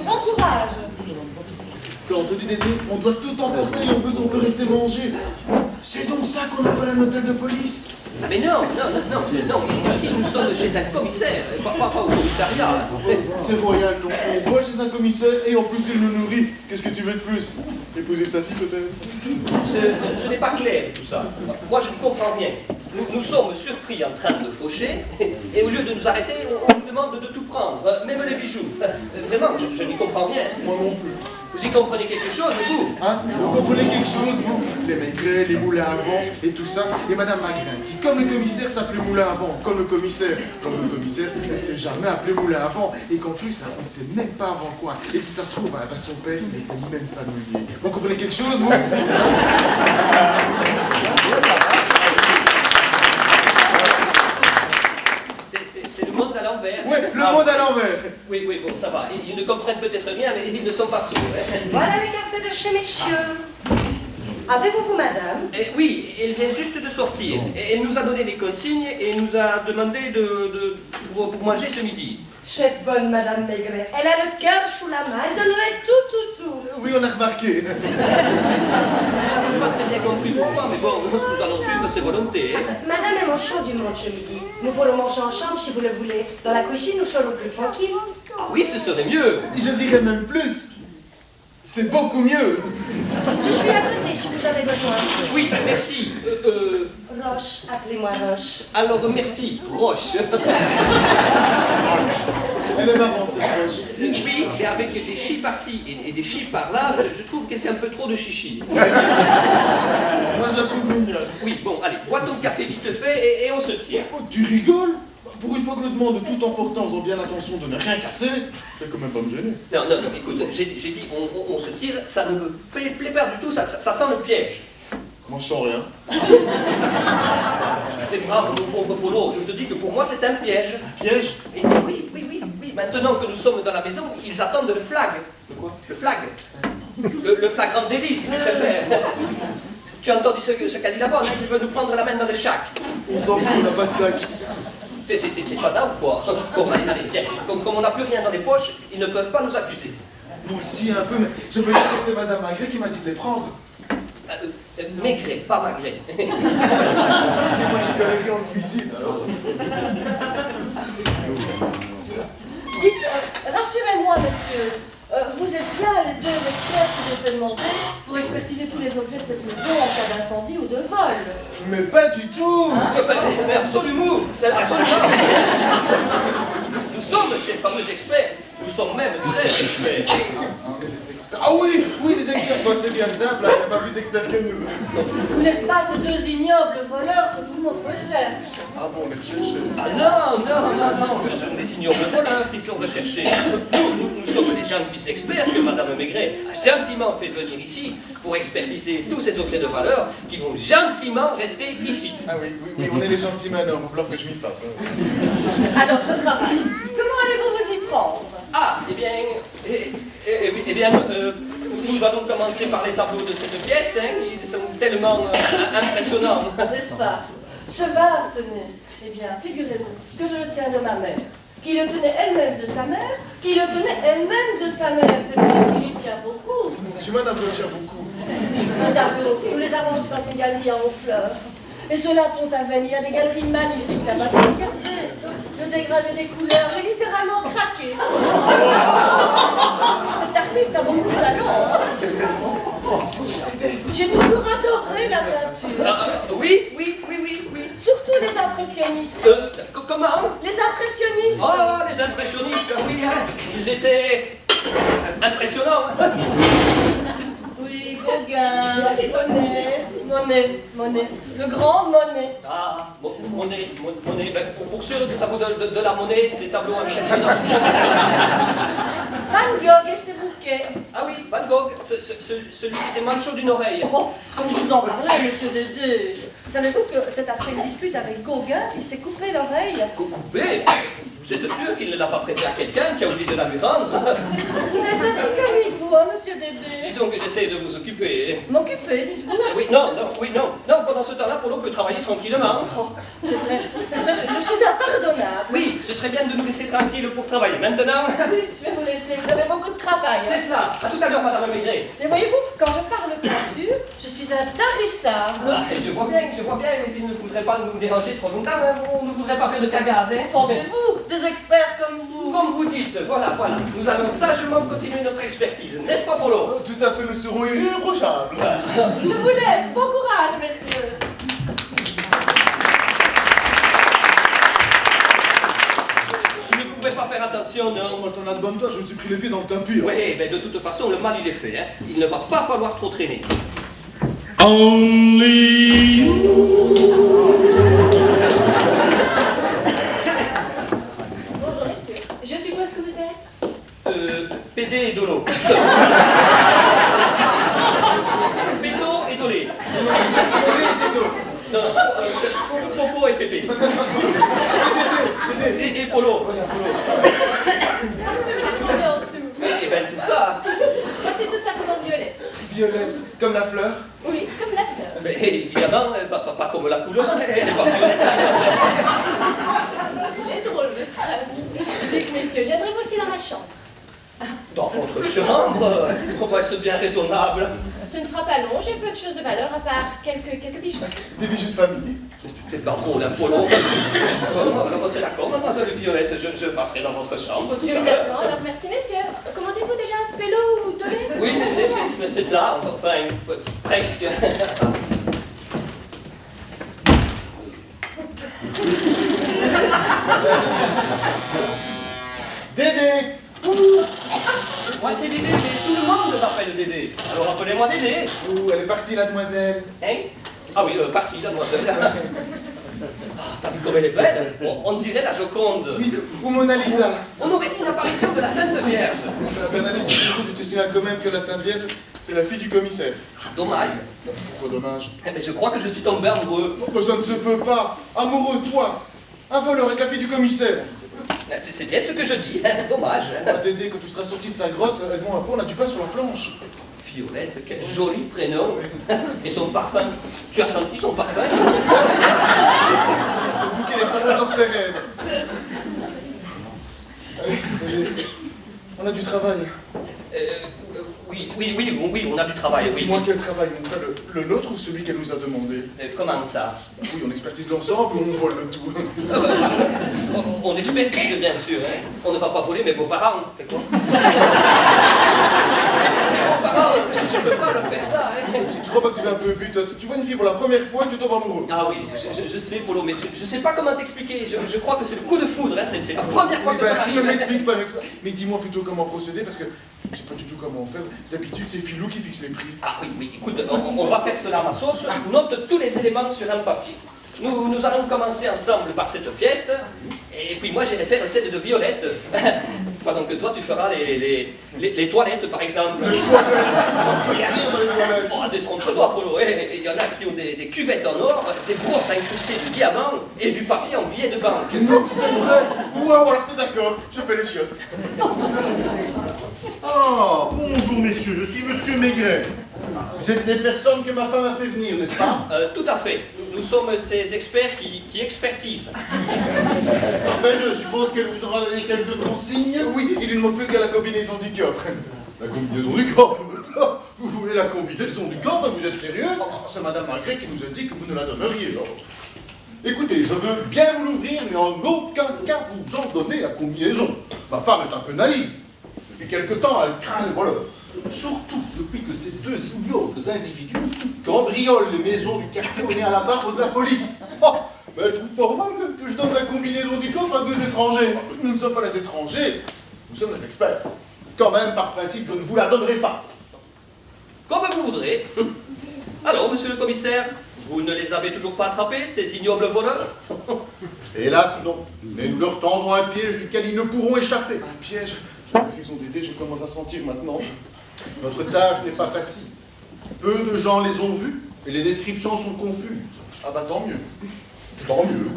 bon courage. Anthony Dédé, on doit tout emporter et en plus on peut rester manger. C'est donc ça qu'on appelle un hôtel de police. Ah mais non, ici nous sommes chez un commissaire, pas au commissariat. C'est royal, donc on va chez un commissaire et en plus il nous nourrit. Qu'est-ce que tu veux de plus? Épouser sa fille peut-être? Ce n'est pas clair tout ça. Moi je ne comprends rien. Nous sommes surpris en train de faucher et au lieu de nous arrêter, on nous demande de tout prendre, même les bijoux. Vraiment, je n'y comprends rien. Moi non plus. Vous y comprenez quelque chose, vous? Hein? Vous comprenez quelque chose, vous? Les Maigret, les moulins à vent et tout ça. Et Madame Magrin, qui, comme le commissaire, s'appelait moulin à vent. Comme le commissaire, ne s'est jamais appelé moulin à vent. Et qu'en plus, on ne sait même pas avant quoi. Et si ça se trouve, son père, il n'était même pas mouillé. Vous comprenez quelque chose, vous? C'est le monde à l'envers. Oui, le monde à l'envers. Oui, bon, ça va. Ils ne comprennent peut-être rien, mais ils ne sont pas sourds. Hein. Voilà les cafés de chez messieurs. Avez-vous, madame? Oui, elle vient juste de sortir. Elle nous a donné les consignes et nous a demandé pour manger ce midi. Cette bonne madame Maigret, elle a le cœur sous la main, elle donnerait tout. Oui, on a remarqué. Elle n'a pas très bien compris pourquoi, mais bon, nous allons suivre ses volontés. Madame est mon chaud du monde ce midi. Nous pourrons manger en chambre si vous le voulez. Dans la cuisine, nous serons plus tranquilles. Ah oui, ce serait mieux. Je dirais même plus. C'est beaucoup mieux. Je suis à côté si vous avez besoin. Oui, merci. Roche, appelez-moi Roche. Alors, merci, Roche. Elle est marrante, cette Roche. Oui, mais avec des chi par-ci et des chi par-là, je trouve qu'elle fait un peu trop de chichi. Moi, je la trouve mignonne. Oui, bon, allez, bois ton café vite fait et on se tient. Oh, tu rigoles? Pour une fois que le demande de toute importance ont bien l'intention de ne rien casser, fais quand même pas me gêner. Non, écoute, j'ai dit on se tire, ça ne me plaît pas du tout, ça sent le piège. Moi, je sens rien. C'était grave, mon pauvre Polo, je te dis que pour moi c'est un piège. Un piège? Et oui, maintenant que nous sommes dans la maison, ils attendent le flag. Le quoi? Le flag. Le flagrant délit, si tu préfères. Tu as entendu ce qu'a dit la bonne, hein, il veut nous prendre la main dans le chac. On s'en fout, on n'a pas de sac. T'es pas là ou quoi? Bon, allez, tiens, comme on n'a plus rien dans les poches, ils ne peuvent pas nous accuser. Moi aussi, un peu, mais je veux dire que c'est Madame Magret qui m'a dit de les prendre. Maigret, pas Magret. C'est moi qui connais en cuisine, alors. Dites, rassurez-moi, monsieur. Vous êtes bien les deux experts que j'ai fait demander pour expertiser tous les objets de cette maison en cas d'incendie ou de vol. Mais pas du tout. Mais absolument. Nous sommes ces fameux experts. Nous sommes même très experts. Les experts. Ah oui, les experts. Bah, c'est bien simple, il n'y a pas plus experts que nous. Vous n'êtes pas ces deux ignobles voleurs que tout le monde recherche. Ah bon, les rechercher. Ah non, ce sont des ignobles voleurs qui sont recherchés. Nous sommes les gentils experts que Madame Maigret a gentiment fait venir ici pour expertiser tous ces objets de valeur qui vont gentiment rester ici. Ah oui, on est les gentils maintenant, il va falloir que je m'y fasse. Hein. Alors, ce travail, comment allez-vous vous y prendre? Ah, nous allons commencer par les tableaux de cette pièce, hein, qui sont tellement impressionnants. N'est-ce pas? Ce vase, tenez. Eh bien, figurez-vous que je le tiens de ma mère, qui le tenait elle-même de sa mère, qui le tenait elle-même de sa mère. C'est vrai que j'y tiens beaucoup. Tu m'as d'abord tiens beaucoup. Ces tableaux, nous les avons achetés dans une galerie en Honfleur. Et cela, Pont-Aven, il y a des galeries magnifiques là-bas. Regardez, le dégradé des couleurs, j'ai littéralement craqué. Cet artiste a beaucoup de talent. Hein. J'ai toujours adoré la peinture. Oui. Surtout les impressionnistes. Comment? Les impressionnistes. Oh, les impressionnistes, oui, hein. Ils étaient impressionnants. Oui, Gauguin, Monet, le grand Monet. Ah, Monet. Ben, pour ceux que ça vaut de la monnaie, ces tableaux impressionnants. Van Gogh et ses bouquets. Ah oui, Van Gogh, celui qui était manchot d'une oreille. Oh, comme vous en parlez, monsieur Dédé. Savez-vous que c'est après une dispute avec Gauguin, il s'est coupé l'oreille? Coupé? Vous êtes sûr qu'il ne l'a pas prêté à quelqu'un qui a oublié de la lui rendre? Vous êtes un peu comique, vous, hein, monsieur Dédé? Disons que j'essaie de vous occuper. M'occuper, dites-vous? Oui, non, pendant ce temps-là, Polo peut travailler tranquillement. Oh, c'est vrai, je suis impardonnable. Oui, ceci serait bien de nous laisser tranquille pour travailler. Maintenant, Oui, je vais vous laisser, vous avez beaucoup de travail. c'est cela. À tout à l'heure, Madame Maigret. Mais voyez-vous, quand je parle peinture, je suis un tarissard. Ah, je vois bien, mais il ne faudrait pas nous déranger trop longtemps, hein. On ne voudrait pas faire de cagade, hein. Pensez-vous, des experts comme vous. Comme vous dites, voilà. Nous allons sagement continuer notre expertise, n'est-ce pas, Polo? Tout à fait, nous serons irréprochables. Je vous laisse, bon courage, messieurs. Vous ne pouvez pas faire attention, non? Quand on a de bonne toi, je me suis pris les pieds dans le tapis. Oui, mais de toute façon, le mal, il est fait, hein. Il ne va pas falloir trop traîner. Only Bonjour messieurs, je suppose que vous êtes... PD et Dolo. Pédo et Dolé. Non, Popo et Pépé. Et Polo. Et ben tout ça. Moi c'est tout simplement Violette. Violette, comme la fleur. Oui, comme la fleur. Mais évidemment, pas comme la couleur, elle n'est pas violette. Il est drôle votre ami. Dites messieurs, viendrez-vous aussi dans ma chambre? Dans votre chambre, on va être bien raisonnable. Ce ne sera pas long, j'ai peu de choses de valeur à part quelques bijoux. Des bijoux de famille. Tu t'es pas trop d'un Polo. Alors c'est d'accord, mademoiselle Violette, je passerai dans votre chambre. Je vous attends, alors merci messieurs. Comment dites-vous déjà? Pélo ou Dolé? Oui, c'est cela, enfin, presque. Dédé. Moi c'est Dédé, mais tout le monde m'appelle Dédé. Alors appelez-moi Dédé. Ouh, elle est partie, la demoiselle. Hein? Ah oui, partie, la demoiselle. Ah, t'as vu comme elle est belle? On dirait la Joconde. Oui, ou Mona Lisa. On aurait dit une apparition de la Sainte Vierge. Bernadette, je te signale quand même que la Sainte Vierge, c'est la fille du commissaire. Dommage. Pourquoi dommage? Mais je crois que je suis tombé amoureux. Oh, ça ne se peut pas. Amoureux, toi. Un voleur avec la fille du commissaire. C'est bien ce que je dis. Dommage. Ah, Dédé, quand tu seras sorti de ta grotte, aide-moi un peu, on a du pain sur la planche. Violette, quel joli prénom. Et son parfum. Tu as senti son parfum? C'est vous qui les portez dans ses rêves. Allez, Dédé, on a du travail. Oui, on a du travail. Oui. Dis-moi quel travail on fait, le nôtre ou celui qu'elle nous a demandé? Comment ça? Oui, on expertise l'ensemble ou on vole le tout? On expertise, bien sûr. Hein. On ne va pas voler, mais vos parents. T'es quoi? Je ne peux pas leur faire ça. Hein. Tu crois pas que tu vas un peu vite? Tu vois une fille pour la première fois et tu tombes amoureux. Ah oui, je sais, Polo, mais je ne sais pas comment t'expliquer. Je crois que c'est le coup de foudre. Hein. C'est la première fois Oui, que ça ben, m'arrive. ne m'explique pas. Mais dis-moi plutôt comment procéder parce que je ne sais pas du tout comment faire. D'habitude, c'est Philou qui fixe les prix. Ah oui, écoute, on va faire cela à ma sauce. Note tous les éléments sur un papier. Nous allons commencer ensemble par cette pièce, et puis moi j'irai faire celle de Violette. Pendant que toi tu feras les toilettes par exemple. Les toilettes. Il y a rien dans les toilettes. Oh, détrompe-toi Polo, hein. Il y en a qui ont des cuvettes en or, des brosses incrustées de diamants et du papier en billets de banque. Non, c'est vrai. Wow, alors c'est d'accord. Je fais les chiottes. Ah, bonjour messieurs, je suis monsieur Maigret. Vous êtes les personnes que ma femme a fait venir, n'est-ce pas? Tout à fait. Nous sommes ces experts qui expertisent. Enfin, je suppose qu'elle vous aura donné quelques consignes. Oui, il ne manque plus qu'à la combinaison du coffre. La combinaison du corps. Vous voulez la combinaison du corps? Vous êtes sérieux? C'est Madame Margret qui nous a dit que vous ne la donneriez, alors. Écoutez, je veux bien vous l'ouvrir, mais en aucun cas vous en donner la combinaison. Ma femme est un peu naïve. Depuis quelque temps, elle craint les voleurs. Surtout depuis que ces deux ignobles individus cambriolent les maisons du quartier au nez à la barre de la police. Oh, mais elle trouve pas normal que je donne la combinaison du coffre à deux étrangers. Nous ne sommes pas les étrangers, nous sommes les experts. Quand même, par principe, je ne vous la donnerai pas. Comme vous voudrez. Alors, monsieur le commissaire, vous ne les avez toujours pas attrapés, ces ignobles voleurs? Hélas, non. Mais nous leur tendrons un piège duquel ils ne pourront échapper. Un piège. J'avais raison d'aider, je commence à sentir maintenant. Notre tâche n'est pas facile. Peu de gens les ont vus et les descriptions sont confuses. Ah bah tant mieux. Tant mieux.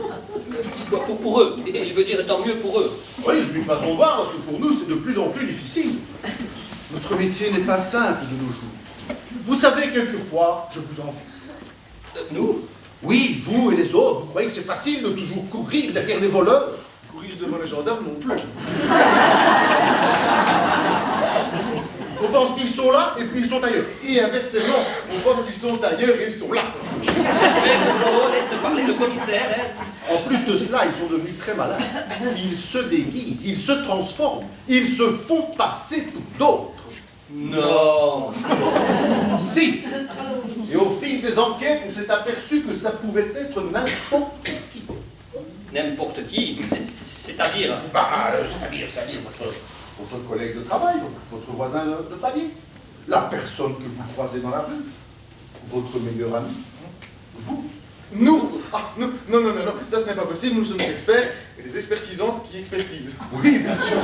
Pour eux, il veut dire tant mieux pour eux. Oui, d'une façon voir, parce que pour nous, c'est de plus en plus difficile. Notre métier n'est pas simple de nos jours. Vous savez, quelquefois, je vous envie. Nous? Oui, vous et les autres, vous croyez que c'est facile de toujours courir derrière les voleurs? courir devant les gendarmes non plus. On pense qu'ils sont là et puis ils sont ailleurs. Et inversement, on pense qu'ils sont ailleurs et ils sont là. Mais Polo, laisse parler le commissaire, hein. En plus de cela, ils sont devenus très malades. Ils se déguisent, ils se transforment, ils se font passer pour d'autres. Non. Si. Et au fil des enquêtes, on s'est aperçu que ça pouvait être n'importe qui. N'importe qui, c'est-à-dire... C'est-à-dire votre collègue de travail, votre voisin de palier, la personne que vous croisez dans la rue, votre meilleur ami, vous. Nous ah, non, ça ce n'est pas possible, nous sommes des experts et des expertisants qui expertisent. Oui, bien sûr.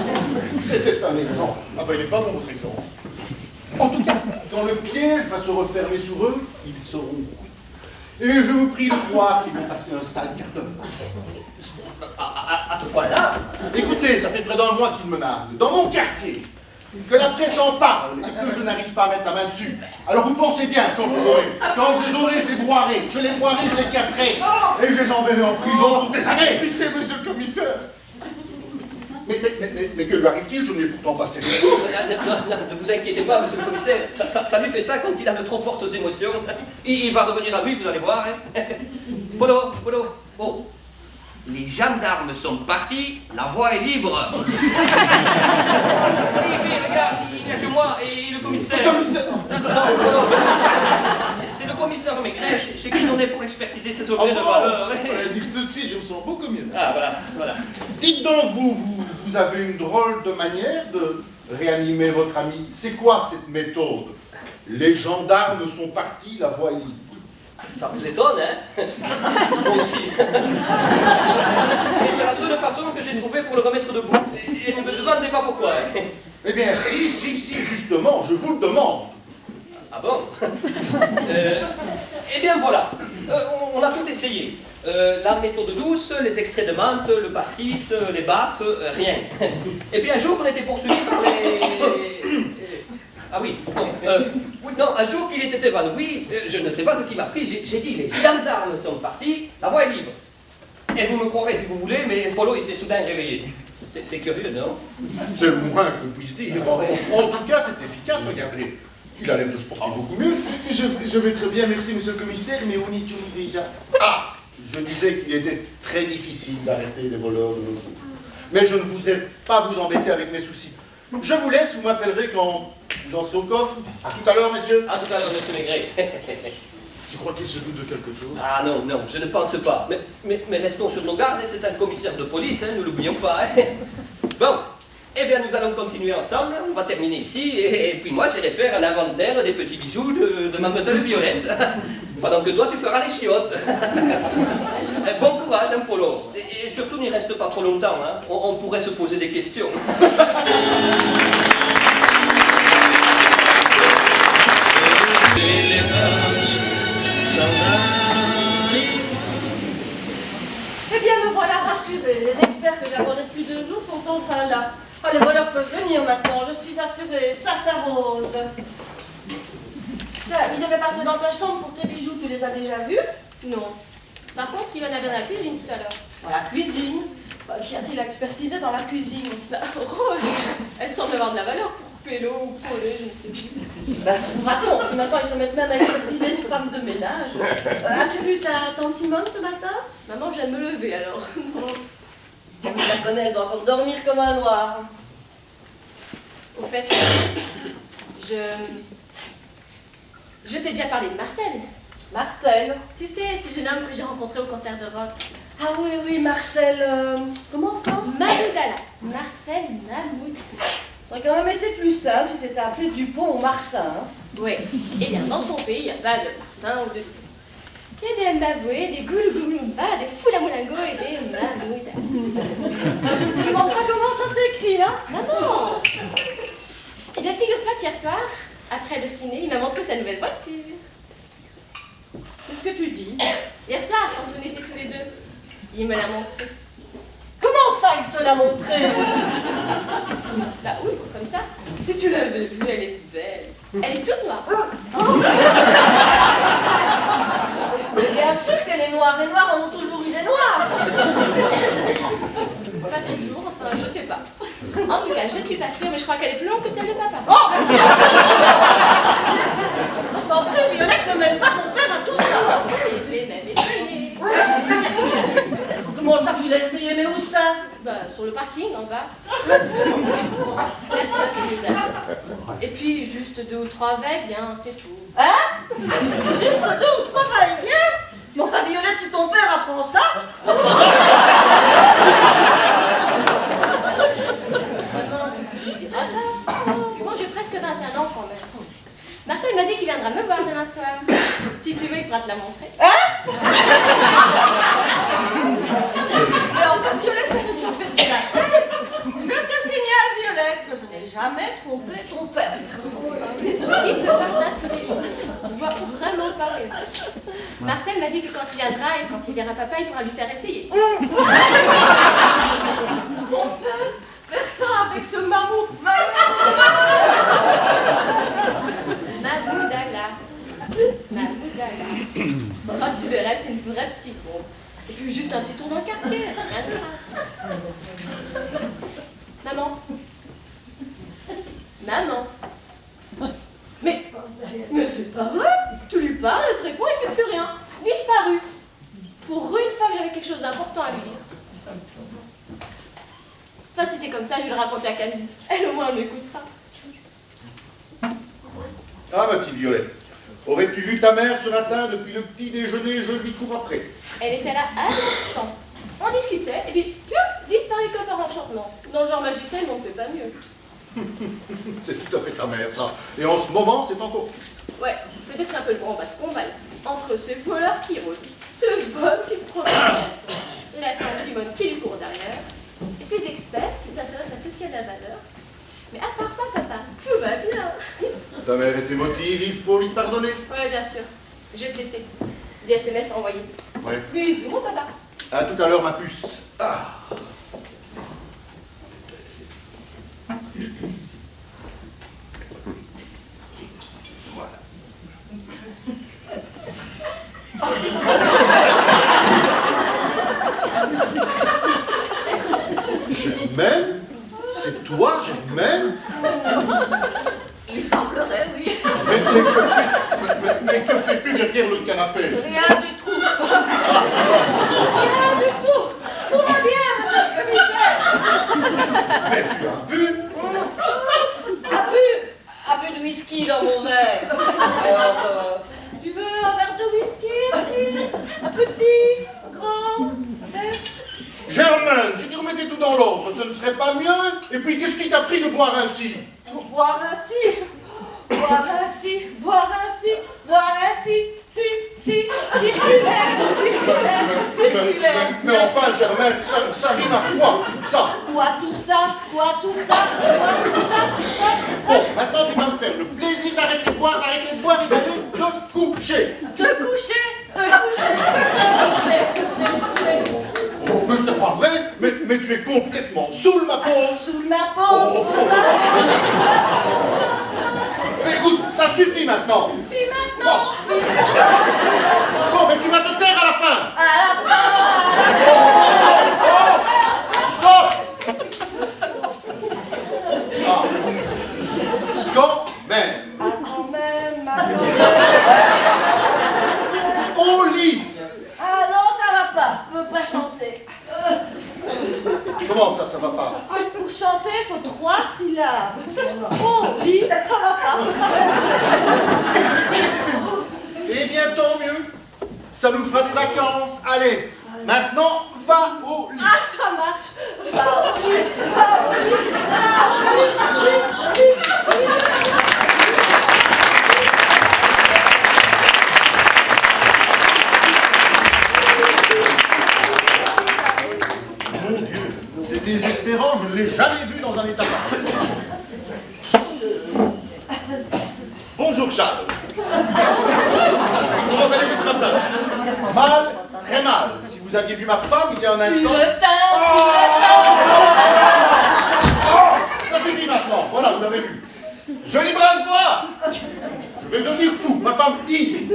C'était un exemple. Ah bah il n'est pas bon votre exemple. En tout cas, quand le piège va se refermer sur eux, ils seront cuits. Et je vous prie de croire qu'ils vont passer un sale quart d'heure. À ce point-là, Écoutez, ça fait près d'un mois qu'ils me narguent, dans mon quartier, que la presse en parle et que je n'arrive pas à mettre la main dessus. Alors vous pensez bien, quand je les aurai, je les broierai, je les casserai, et je les enverrai en prison pour des années. Pitié, monsieur le commissaire. Mais que lui arrive-t-il? Je ne l'ai pourtant pas serré. ne vous inquiétez pas, monsieur le commissaire, ça lui fait ça quand il a de trop fortes émotions. Il va revenir à lui, vous allez voir. Hein. Polo, oh. Les gendarmes sont partis, la voie est libre. Oui, regarde, il n'y a que moi et le commissaire. Le commissaire. Non. C'est le commissaire Maigret, chez qui on est pour expertiser ces objets de valeur. Dites tout de suite, je me sens beaucoup mieux. Ah, voilà. Dites donc, vous avez une drôle de manière de réanimer votre ami. C'est quoi cette méthode? Les gendarmes sont partis, la voie est libre. Ça vous étonne, hein? Moi aussi. Et c'est la seule façon que j'ai trouvée pour le remettre debout. Et ne me demandez pas pourquoi. Hein. Eh bien, si, justement, je vous le demande. Ah bon? Eh bien voilà, on a tout essayé. La méthode douce, les extraits de menthe, le pastis, les baffes, rien. Et puis un jour, on était poursuivis par les... Ah oui, bon, oui, non, un jour qu'il était évanoui, je ne sais pas ce qui m'a pris, j'ai dit les gendarmes sont partis, la voie est libre. Et vous me croirez si vous voulez, mais Polo il s'est soudain réveillé. C'est curieux, non? C'est le moins qu'on puisse dire. En tout cas, c'est efficace, regardez. Il a l'air de se porter beaucoup mieux. Je vais très bien, merci monsieur le commissaire, mais on est déjà. Ah, je disais qu'il était très difficile d'arrêter les voleurs de nos groupes. Mais je ne voudrais pas vous embêter avec mes soucis. Je vous laisse, vous m'appellerez quand vous en serez au coffre. À tout à l'heure, messieurs. À tout à l'heure, monsieur Maigret. Tu crois qu'il se doute de quelque chose? Ah non, je ne pense pas. Mais restons sur nos gardes, c'est un commissaire de police, hein, ne l'oublions pas. Hein. Bon, eh bien nous allons continuer ensemble, on va terminer ici, et puis moi j'irai faire un inventaire des petits bijoux de mademoiselle Violette, pendant que toi tu feras les chiottes. Bon courage, hein, Polo, et surtout n'y reste pas trop longtemps, hein. On pourrait se poser des questions. Eh bien, me voilà rassurée. Les experts que j'attendais depuis 2 jours sont enfin là. Ah, les voleurs peuvent venir maintenant, je suis assurée. Ça s'arrose. Tiens, il devait passer dans ta chambre pour tes bijoux, tu les as déjà vus? Non. Par contre, il en avait dans la cuisine tout à l'heure. Dans la cuisine? Bah, qu'y a-t-il à expertiser dans la cuisine? Rose, elle semble avoir de la valeur pour Pélo ou Polé, je ne sais plus. Bah, va-t-on, si maintenant ils se mettent même à expertiser une femme de ménage. As-tu vu ta tante Simone ce matin? Maman, je viens de me lever alors. Je la connais, elle doit encore dormir comme un noir. Au fait, je t'ai déjà parlé de Marcel. Marcel. Tu sais, ce jeune homme que j'ai rencontré au concert de rock. Ah oui, Marcel. Comment encore? Mamoudala. Marcel Mamoudala. Ça aurait quand même été plus simple si c'était appelé Dupont ou Martin. Hein. Oui. Eh bien, dans son pays, il n'y a pas de Martin ou de... Il y a des Mbaboué, des Goulougoulumba, des Foulamoulingo et des Mamoudala. Je ne te demande pas comment ça s'écrit, hein? Maman! Eh bien, figure-toi qu'hier soir, après le ciné, il m'a montré sa nouvelle voiture. Qu'est-ce que tu dis? Hier soir, quand on était tous les deux, il me l'a montré. Comment ça, il te l'a montré? Bah oui, comme ça. Si tu l'avais vue, elle est belle. Elle est toute noire. Bien sûr qu'elle est noire. Les noirs en ont toujours eu des noirs. Pas tout tout cas, je suis pas sûre, mais je crois qu'elle est plus longue que celle de papa. Oh Je t'en prie, Violette, ne mène pas ton père à tout ça. Et je l'ai même essayé. Comment ça, tu l'as essayé, mais où ça? Bah, sur le parking, en bas. Personne ne nous a. Et puis, juste 2 ou 3 va-et-vient, c'est tout. Hein? Juste 2 ou 3 va-et-vient? Mais enfin, Violette, si ton père apprend ça... Maman, tu lui diras pas. Puis moi, j'ai presque 21 ans quand même. Marcel m'a dit qu'il viendra me voir demain soir. Si tu veux, il pourra te la montrer. Hein? Mais enfin, Violette, pourquoi tu as perdu la tête? Je te signale, Violette, que je n'ai jamais trompé ton père. Qui te parle d'infidélité? On voit vraiment pas les vaches. Marcel m'a dit que quand il viendra et quand il verra papa, il pourra lui faire essayer. Ton père, faire ça avec ce mammouth. Mamoudala. Oh, tu verras, c'est une vraie petite bombe. Et puis juste un petit tour dans le quartier, rien de grave. Maman. Maman. Mais c'est pas vrai. Tu lui parles, elle te répond et puis plus rien. Disparu. Pour une fois que j'avais quelque chose d'important à lui dire. Enfin, si c'est comme ça, je vais le raconter à Camille. Elle, au moins, elle m'écoutera. Ah, ma petite Violette, aurais-tu vu ta mère ce matin depuis le petit déjeuner? Je lui cours après. Elle était là à l'instant. On discutait, et puis, piouf, disparu comme par enchantement. Dans le genre magicien, on ne fait pas mieux. C'est tout à fait ta mère, ça. Et en ce moment, c'est encore pire. Ouais, peut-être que c'est un peu le grand bas de combat ici. Entre ce voleur qui rôde, ce vol qui se promène et la tante Simone qui lui court derrière, et ces experts qui s'intéressent à tout ce qui a de la valeur. Mais à part ça, papa, tout va bien. Ta mère est émotive, il faut lui pardonner. Ouais, bien sûr. Je vais te laisser. Des SMS envoyés. Ouais. Bisous, mon papa. À tout à l'heure, ma puce. Ah. Voilà. Germaine? C'est toi, Germaine? Il semblerait, oui. Mais que fais-tu derrière le canapé? Rien du tout. Rien du tout. Tout va bien, monsieur le commissaire. Mais tu as bu? Un peu de whisky dans mon verre. Alors, tu veux un verre de whisky aussi? Un petit, un grand, un verre? Germaine, si tu remettais tout dans l'ordre, ce ne serait pas mieux? Et puis, qu'est-ce qui t'a pris de boire ainsi? Pour boire ainsi, boire ainsi, boire ainsi, boire ainsi, circulaire. Mais enfin, Germaine, ça rime à quoi, tout ça? Quoi tout ça? Quoi tout ça? Bon, maintenant, tu vas me faire le plaisir d'arrêter de boire et d'aller te coucher. Te coucher. Oh, mais c'est pas vrai, mais tu es complètement saoul, ma pauvre. Sous ma peau. Mais écoute, ça suffit maintenant. Puis maintenant. Bon, mais tu vas te taire à la fin. À la fin. Stop. Ah. Quand même. Ah, quand même, maman. Au lit. Ah non, ça va pas. Je peux pas chanter. Comment ça va pas? Pour chanter, il faut 3 syllabes. Oh, lit, ça va pas. Eh bien, tant mieux. Ça nous fera des vacances. Allez, maintenant, va au lit. Ah, ça marche. Va au lit, va au lit, va au lit. Mon Dieu, c'est désespérant, je ne l'ai jamais vu dans un état pareil. Bonjour Charles. Comment allez-vous ce matin? Mal, très mal. Si vous aviez vu ma femme il y a un instant... Oh, Ça suffit maintenant, voilà, vous l'avez vu. Joli brin de bois! Je vais devenir fou, ma femme Yves.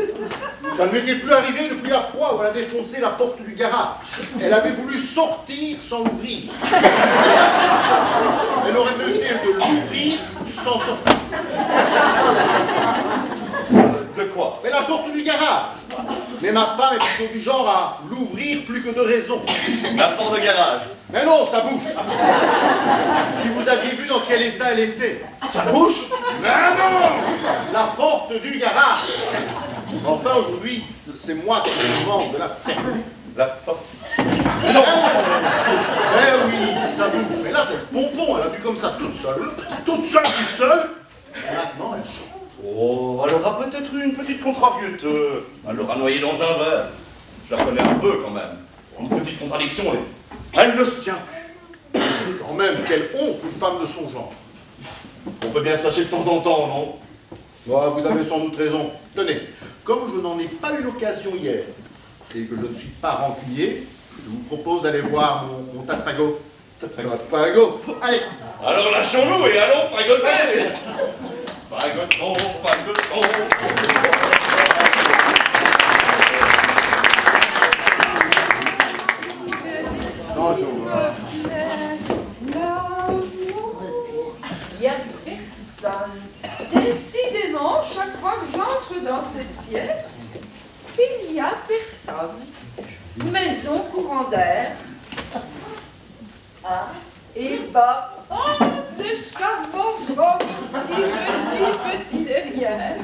Ça ne m'était plus arrivé depuis la fois où elle a défoncé la porte du garage. Elle avait voulu sortir sans l'ouvrir. Elle aurait mieux fait de l'ouvrir sans sortir. De quoi? Mais la porte du garage. Mais ma femme est plutôt du genre à l'ouvrir plus que de raison. La porte de garage. Mais non, ça bouge. Si vous aviez vu dans quel état elle était. Ça bouge? Mais non! La porte du garage. Enfin, aujourd'hui, c'est moi qui vous demande de la fermer. La porte. Eh oui, ça bouge. Mais là, c'est le pompon. Elle a dû comme ça toute seule. Toute seule, toute seule. Et maintenant, elle chante. Oh, elle aura peut-être eu une petite contrariété. Elle l'aura noyée dans un verre. Je la connais un peu quand même. Une petite contradiction, elle ne se tient. Quand même, quelle honte, une femme de son genre. On peut bien se lâcher de temps en temps, non? Ouais, vous avez sans doute raison. Tenez, comme je n'en ai pas eu l'occasion hier, et que je ne suis pas rancunier, je vous propose d'aller voir mon tas de fagots. Tas de fagots. Allez. Alors lâchons-nous et allons fagoter! Fagotons, fagotons. Il n'y a personne. Décidément, chaque fois que j'entre dans cette pièce, il n'y a personne. Maison, courant d'air. Ah, et bah, oh, ce charmant homme si joli, petit derrière.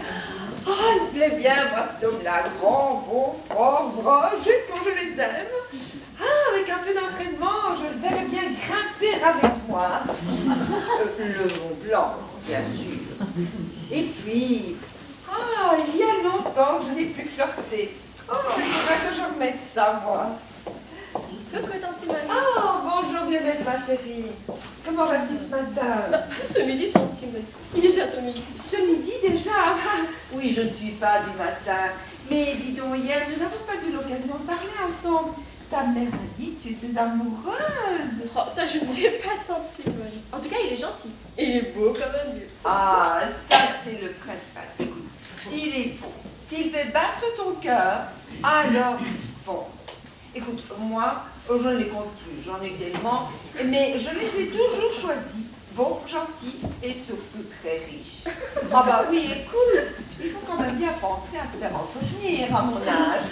Oh, il me plaît bien, moi, cet homme-là, grand, bon, fort, gros, juste comme je les aime. Ah, avec un peu d'entraînement, je le verrais bien grimper avec moi. Le Mont Blanc, bien sûr. Et puis, ah, il y a longtemps que je n'ai plus flirté. Oh, il faudra que je remette ça, moi. Coucou, Tante Simone. Oh, bonjour Violette, ma chérie. Comment vas-tu ce matin? Ce midi, Tante Simone. Il est bientôt midi. Ce midi déjà? Ah, oui, je ne suis pas du matin. Mais dis donc, hier, nous n'avons pas eu l'occasion de parler ensemble. Ta mère m'a dit que tu étais amoureuse. Oh, ça, je ne sais pas, Tante Simone. En tout cas, il est gentil. Et il est beau comme un dieu. Ah, ça c'est le principal. Écoute, s'il est beau, s'il fait battre ton cœur, alors fonce. Écoute, moi, je ne les compte plus, j'en ai tellement, mais je les ai toujours choisis. Beaux, gentils et surtout très riches. Ah bah oui, écoute, il faut quand même bien penser à se faire entretenir à mon âge.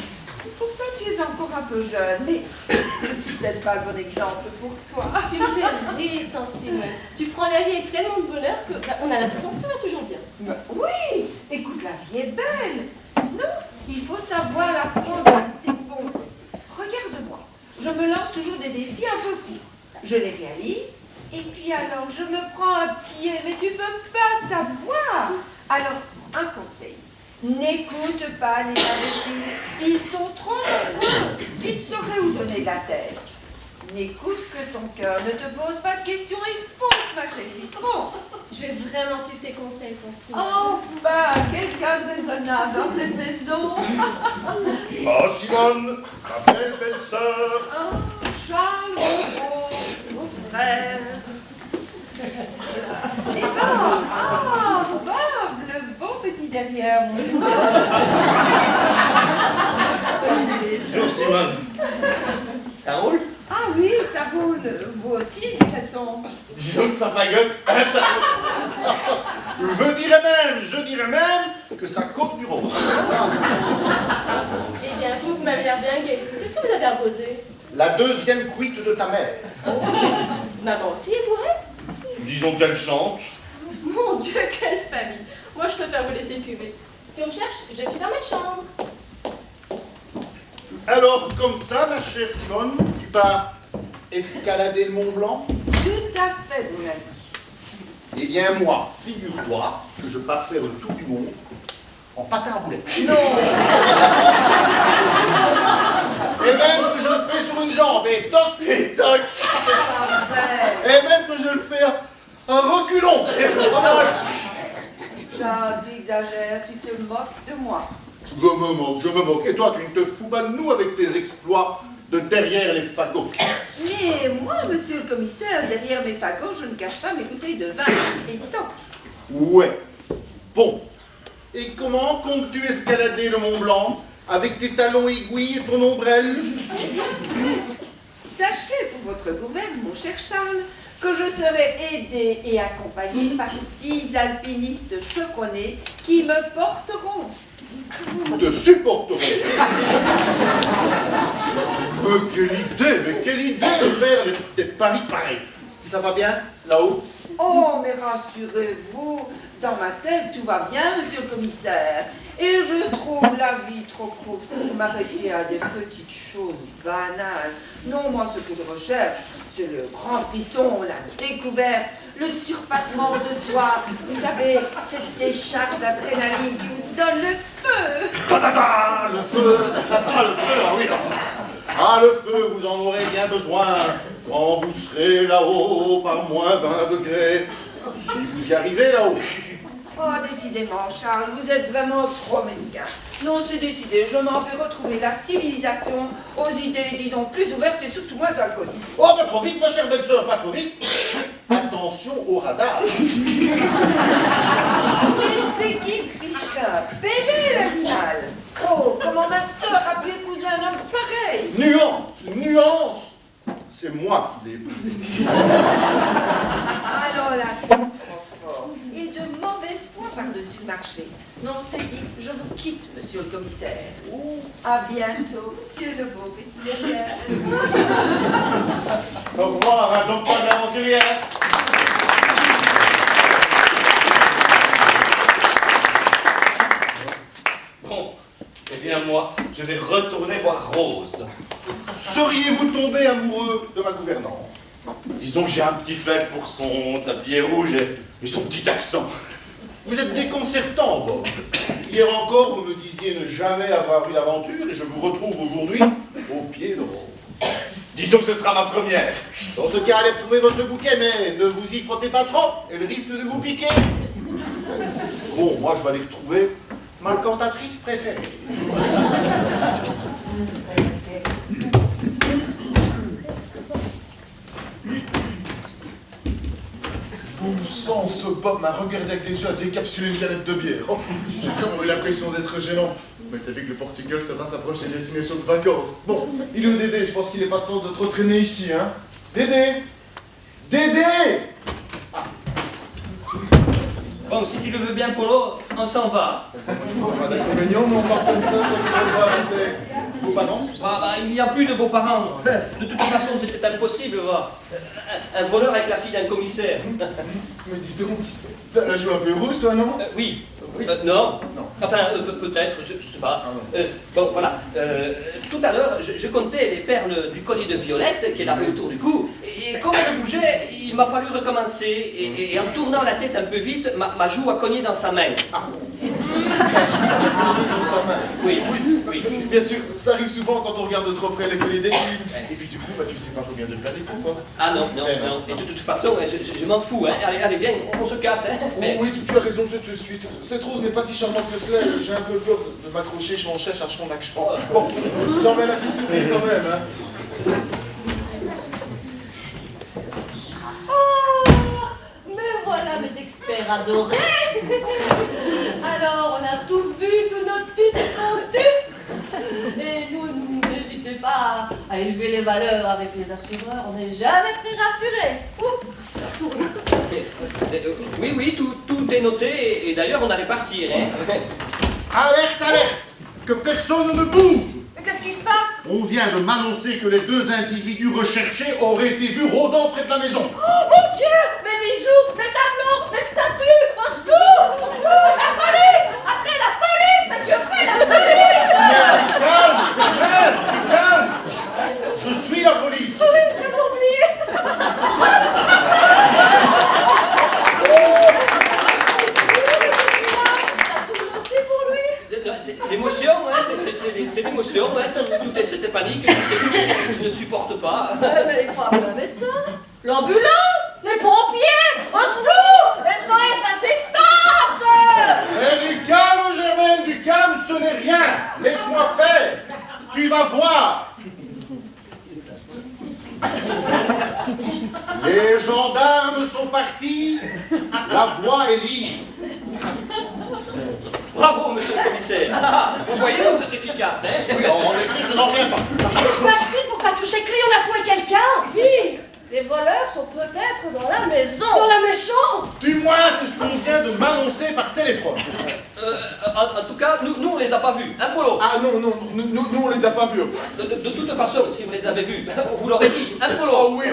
Pour ça, tu es encore un peu jeune, mais je ne suis peut-être pas le bon exemple pour toi. Tu me fais rire, Tante Simone. Tu prends la vie avec tellement de bonheur que on a l'impression que tout va toujours bien. Mais oui, écoute, la vie est belle. Non, il faut savoir la prendre à ses bons côtés. Regarde-moi, je me lance toujours des défis un peu fous. Je les réalise, et puis alors je me prends un pied, mais tu peux pas savoir. Alors, un conseil. N'écoute pas les imbéciles, ils sont trop nombreux, tu ne saurais où donner de la tête. N'écoute que ton cœur, ne te pose pas de questions et fonce ma chérie, fonce. Je vais vraiment suivre tes conseils, Tante Simone. Oh, bah, quelqu'un de raisonnable dans cette maison. Ah, Simone, ma belle belle-sœur. Oh, Charles, mon frère. Et Bob, ah, Bob, le beau petit derrière mon Bonjour Simone. Ça roule? Ah oui, ça roule. Vous aussi, dirait-on. Disons que ça fagote. Je dirais même que ça coupe du rôle. Eh bien, vous m'avez l'air bien gai. Qu'est-ce que vous avez arrosé? La deuxième cuite de ta mère. Maman aussi est bourrée? Disons qu'elle chante. Mon Dieu, quelle famille! Moi, je préfère vous laisser cuver. Si on me cherche, je suis dans ma chambre. Alors, comme ça, ma chère Simone, tu pars escalader le Mont Blanc? Tout à fait, mon ami. Eh bien, moi, figure-toi que je pars faire le tour du monde en patin à roulettes. Non. Et même que je le fais sur une jambe, et toc, et toc. Et même que je le fais un reculon. Charles, tu exagères, tu te moques de moi. Je me moque. Et toi, tu ne te fous pas de nous avec tes exploits de derrière les fagots. Mais moi, monsieur le commissaire, derrière mes fagots, je ne cache pas mes bouteilles de vin. Et toc. Ouais. Bon. Et comment comptes-tu escalader le Mont Blanc avec tes talons aiguilles et ton ombrelle? Presque. Sachez pour votre gouverne, mon cher Charles, que je serai aidé et accompagné par 10 alpinistes chevronnés qui me porteront. Te supporteront. Mais quelle idée de faire des paris pareils. Ça va bien, là-haut? Oh, mais rassurez-vous, dans ma tête, tout va bien, monsieur le commissaire. Et je trouve la vie trop courte pour m'arrêter à des petites choses banales. Non, moi, ce que je recherche, c'est le grand frisson, la découverte, le surpassement de soi. Vous savez, cette décharge d'adrénaline qui vous donne le feu. Le feu, ah oui, là. Ah, le feu, vous en aurez bien besoin quand vous serez là-haut par moins 20 degrés. Si vous y arrivez là-haut. Oh, décidément, Charles, vous êtes vraiment trop mesquin. Non, c'est décidé, je m'en vais retrouver la civilisation aux idées, disons, plus ouvertes et surtout moins alcooliques. Oh, pas trop vite, ma chère belle sœur, pas trop vite. Attention au radar. Mais c'est qui fiche un bébé, l'animal? Oh, comment ma sœur a pu épouser un homme pareil? Nuance. C'est moi qui l'ai épousé. Alors là, c'est trop fort. Et de mauvaise foi par-dessus le marché. Non, c'est dit, je vous quitte, monsieur le commissaire. À bientôt, monsieur le beau petit derrière. Au revoir, hein, donc pas de l'aventurière. Bon, eh bien moi, je vais retourner voir Rose. Seriez-vous tombé amoureux de ma gouvernante? Disons que j'ai un petit faible pour son tablier rouge et son petit accent. Vous êtes déconcertant, Bob. Hier encore, vous me disiez ne jamais avoir eu d'aventure et je vous retrouve aujourd'hui au pied de Rose. Disons que ce sera ma première. Dans ce cas, allez retrouver votre bouquet, mais ne vous y frottez pas trop, elle risque de vous piquer. Bon, moi, je vais aller retrouver ma cantatrice préférée. Bon sang, ce Bob m'a regardé avec des yeux à décapsuler une canette de bière. Oh, j'ai vraiment eu l'impression d'être gênant. Mais t'as vu que le Portugal, ça va s'approcher des destinations de vacances. Bon, il est où Dédé? Je pense qu'il n'est pas temps de trop traîner ici, hein. Dédé! Dédé! Bon, si tu le veux bien, Polo, on s'en va. Moi, je vois pas d'inconvénient, mais on part comme ça ne pas arrêter. Vos parents? Ah, bah, il n'y a plus de beaux-parents. De toute façon, c'était impossible, va. Un voleur avec la fille d'un commissaire. Mais dis donc, t'as la joue un peu rouge, toi, non? Oui. Non. Non. Enfin, peut-être, je sais pas. Ah non. Bon, voilà. Tout à l'heure, je comptais les perles du collier de Violette qu'elle avait autour du cou. Et comme elle bougeait, il m'a fallu recommencer. Et en tournant la tête un peu vite, ma joue a cogné dans sa main. Dans sa main. Oui. Bien sûr, ça arrive souvent quand on regarde de trop près les colliers des filles. Et puis du coup, bah, tu sais pas combien de perles il comporte. Ah non. Et de toute façon, je m'en fous. Hein. Allez, viens, on se casse. Hein. Mais- Oui, tu as raison, je te suis. Cette rose n'est pas si charmante que cela. J'ai un peu peur de m'accrocher, je m'en cherche à son action. Bon, j'emmène un petit sourire quand même. Hein. Oh, me voilà mes experts adorés. Alors, on a tout vu, tous nos tuts fondus. Et nous, n'hésitez pas à élever les valeurs avec les assureurs. On n'est jamais très rassurés. Ouh, ça tourne. Oui, tout est noté. Et d'ailleurs, on allait partir. Hein. Alerte! Que personne ne bouge! Mais qu'est-ce qui se passe? On vient de m'annoncer que les deux individus recherchés auraient été vus rôdant près de la maison. Oh mon Dieu! Mes bijoux, mes tableaux, mes statues! Au secours! Au secours! La police! Appelez la police! Mais que fait la police? Calme! Je suis la police! Oui, j'avais oublié! C'est pour lui! C'est l'émotion, hein, c'est l'émotion. Hein. Tout est cette panique, il ne supporte pas. Mais il faut appeler un médecin! L'ambulance! Les pompiers! Au secours! SOS assistance! Eh, du calme, Germaine, du calme, ce n'est rien! Laisse-moi faire! Tu vas voir! Les gendarmes sont partis, La voie est libre. Bravo, monsieur le commissaire. Vous voyez comme c'est efficace, hein? Oui, en effet, je n'en reviens pas. Je m'achète pour pas toucher que lui, on a trouvé quelqu'un. Pire, les voleurs sont peut-être dans la maison. Dans la méchante. Du moins, c'est ce qu'on vient de m'annoncer par téléphone. En tout cas, nous, on les a pas vus. Hein, Polo? Ah non, nous on les a pas vus. De toute façon, si vous les avez vus, on vous l'aurait dit. Hein, Polo? Oh oui,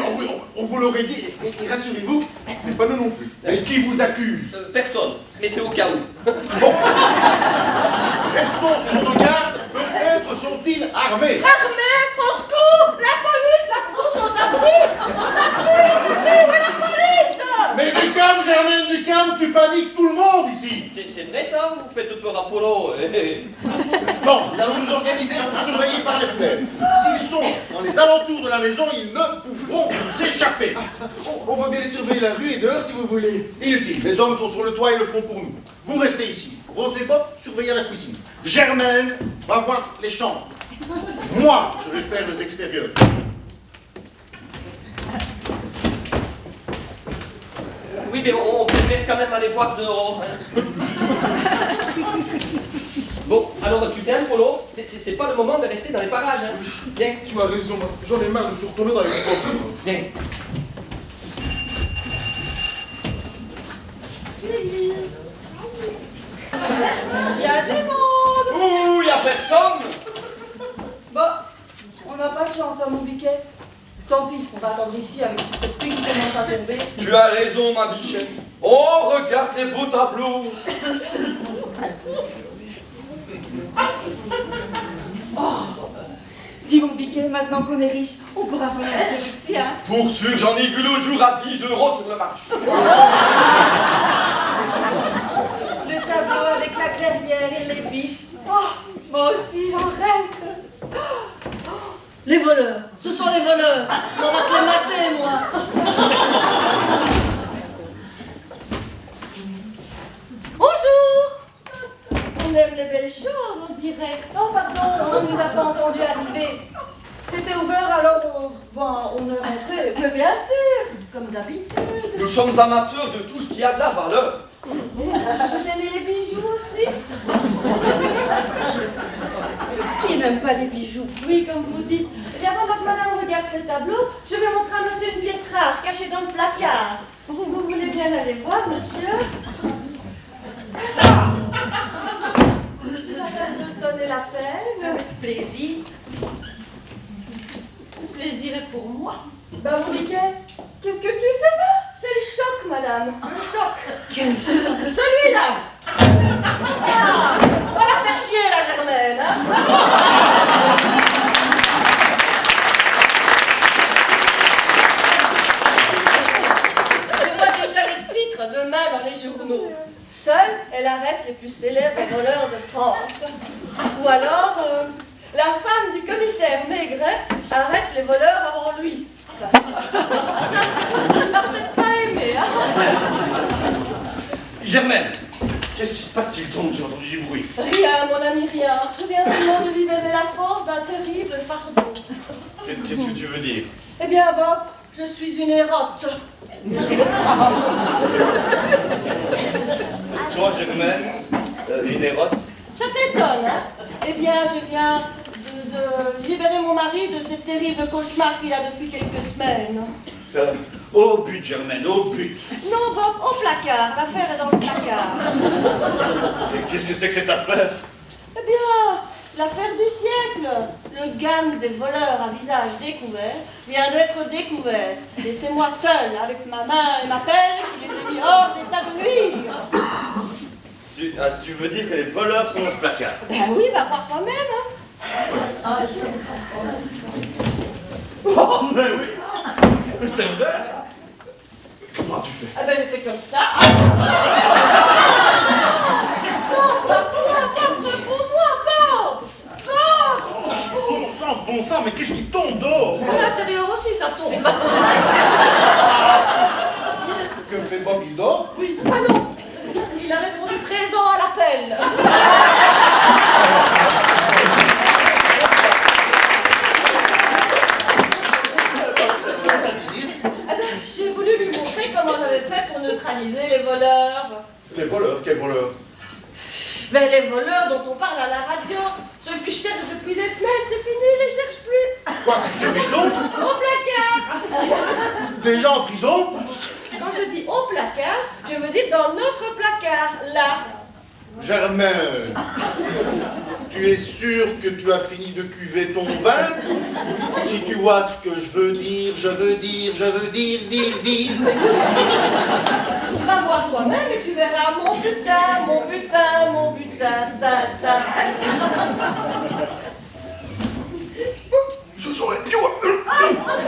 on vous l'aurait dit. Et rassurez-vous, mais pas nous non plus. Et qui vous accuse? Personne, mais c'est au cas où. Bon. Restons sur nos gardes. Peut-être sont-ils armés. Armée, au secours, la police, là, tous aux abris. Où est la police? Mais du calme, Germaine, du calme, tu paniques tout le monde ici. C'est vrai ça? Vous faites peur à Polo? Non, nous allons nous organiser pour surveiller par les fenêtres. S'ils sont dans les alentours de la maison, ils ne pourront nous échapper. On va bien les surveiller la rue et dehors si vous voulez. Inutile, les hommes sont sur le toit et le font pour nous. Vous restez ici. Rose et Bob, surveillez la cuisine. Germaine va voir les chambres. Moi, je vais faire les extérieurs. Oui, mais on préfère quand même aller voir dehors. Hein. Bon, alors tu viens, Polo? C'est pas le moment de rester dans les parages. Hein. Viens, Tu as raison, j'en ai marre de se retomber dans les grottes. viens. Il y a du monde. Ouh, y a personne? Bon, on n'a pas de chance, hein, mon biquet. Tant pis, on va attendre ici avec toute cette pluie qui commence à tomber. Tu as raison, ma bichette. Oh, regarde les beaux tableaux. Dis mon biquet, maintenant qu'on est riche, on pourra s'en acheter ici, hein. Pour sûr que j'en ai vu l'autre jour à 10 € sur le marché. Le tableau avec la clairière et les biches. Oh, moi aussi, j'en rêve. Les voleurs, ce sont les voleurs. On va te les mater, moi. Bonjour. On aime les belles choses, on dirait. Oh, pardon, on ne nous a pas entendu arriver. C'était ouvert, alors on est rentré. Mais bien sûr, comme d'habitude. Nous sommes amateurs de tout ce qui a de la valeur. Vous aimez les bijoux aussi? Qui n'aime pas les bijoux? Oui, comme vous dites. Eh bien, pendant que madame regarde ce tableau, je vais montrer à monsieur une pièce rare cachée dans le placard. Vous voulez bien aller voir, monsieur? C'est la peine de se donner la peine, avec plaisir. Le plaisir est pour moi. Ben, mon biquet, qu'est-ce que tu fais là? C'est le choc, madame. Le choc. Quel choc? Celui-là. Ah, on va la faire chier, la Germaine, hein? Je vois déjà les titres demain dans les journaux. Seule, elle arrête les plus célèbres voleurs de France. Ou alors, la femme du commissaire Maigret arrête les voleurs avant lui. Ça, il m'a peut-être pas aimé, hein? Germaine, qu'est-ce qui se passe-t-il donc? J'ai entendu du bruit. Rien, mon ami, rien. Je viens seulement de libérer la France d'un terrible fardeau. Qu'est-ce que tu veux dire? Eh bien, Bob, je suis une érote. Toi, Germaine, une érote? Ça t'étonne, hein? Eh bien, je viens de libérer mon mari de ce terrible cauchemar qu'il a depuis quelques semaines. Au but, Germaine, au but. Non, Bob, au placard. L'affaire est dans le placard. Et qu'est-ce que c'est que cette affaire? Eh bien, l'affaire du siècle. Le gang des voleurs à visage découvert vient d'être découvert. Laissez-moi seul avec ma main et ma pelle qui les ai mis hors d'état de nuire. Tu veux dire que les voleurs sont dans ce placard? Ben oui, va voir toi-même, hein. Oh, mais oui! Mais c'est vrai! Comment tu fais? Ah ben j'ai fait comme ça. Non, pas pour moi, Bob! Bon sang, mais qu'est-ce qui tombe d'eau? À l'intérieur aussi, ça tombe. Que fait Bob, il dort? Oui, ah non. Il a répondu présent à l'appel. C'est-à-dire? Eh ben, j'ai voulu lui montrer comment j'avais fait pour neutraliser les voleurs. Les voleurs, quels voleurs? Ben, les voleurs dont on parle à la radio, ceux que je cherche depuis des semaines, c'est fini, je les cherche plus. Quoi, c'est prison? Au placard. Déjà en prison? Quand je dis au placard, je veux dire dans notre placard, là. Germain, tu es sûr que tu as fini de cuver ton vin? Si tu vois ce que je veux dire, dire. Va voir toi-même et tu verras mon butin, ta. Ce sont les pioux!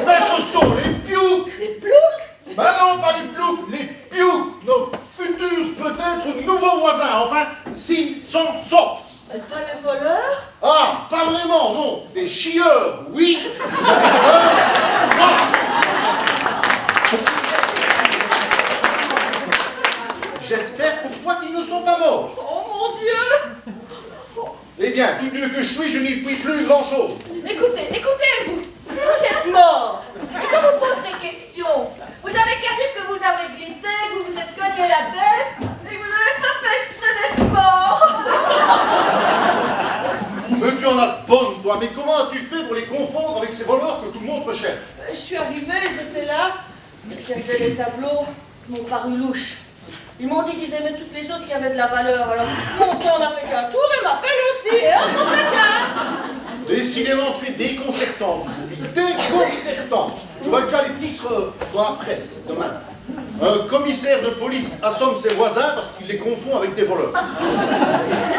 Mais ce sont les pioux! Les ploucs. Bah non, pas les ploucs, les pioux! Nos futurs, peut-être nouveaux voisins, enfin, s'ils s'en sortent! C'est pas les voleurs? Ah, pas vraiment, non! Les chieurs, oui! Les voleurs, non! J'espère pour toi qu'ils ne sont pas morts. Oh mon Dieu! Eh bien, tout Dieu que je suis, je n'y puis plus grand-chose. Écoutez-vous, si vous êtes mort, et qu'on vous pose des questions, vous avez qu'à dire que vous avez glissé, que vous vous êtes cogné la tête, et que vous n'avez pas fait exprès d'être mort. Mais tu en as bonne, toi, mais comment as-tu fait pour les confondre avec ces voleurs que tout le monde recherche? Je suis arrivée, ils étaient là, ils regardaient les tableaux, ils m'ont paru louches. Ils m'ont dit qu'ils aimaient toutes les choses qui avaient de la valeur, alors mon sang n'a fait qu'un tour, et m'appelle aussi, et hop, mon placard. Décidément, tu es déconcertant, déconcertant. Tu vois déjà les titres dans la presse, demain. Un commissaire de police assomme ses voisins parce qu'il les confond avec des voleurs.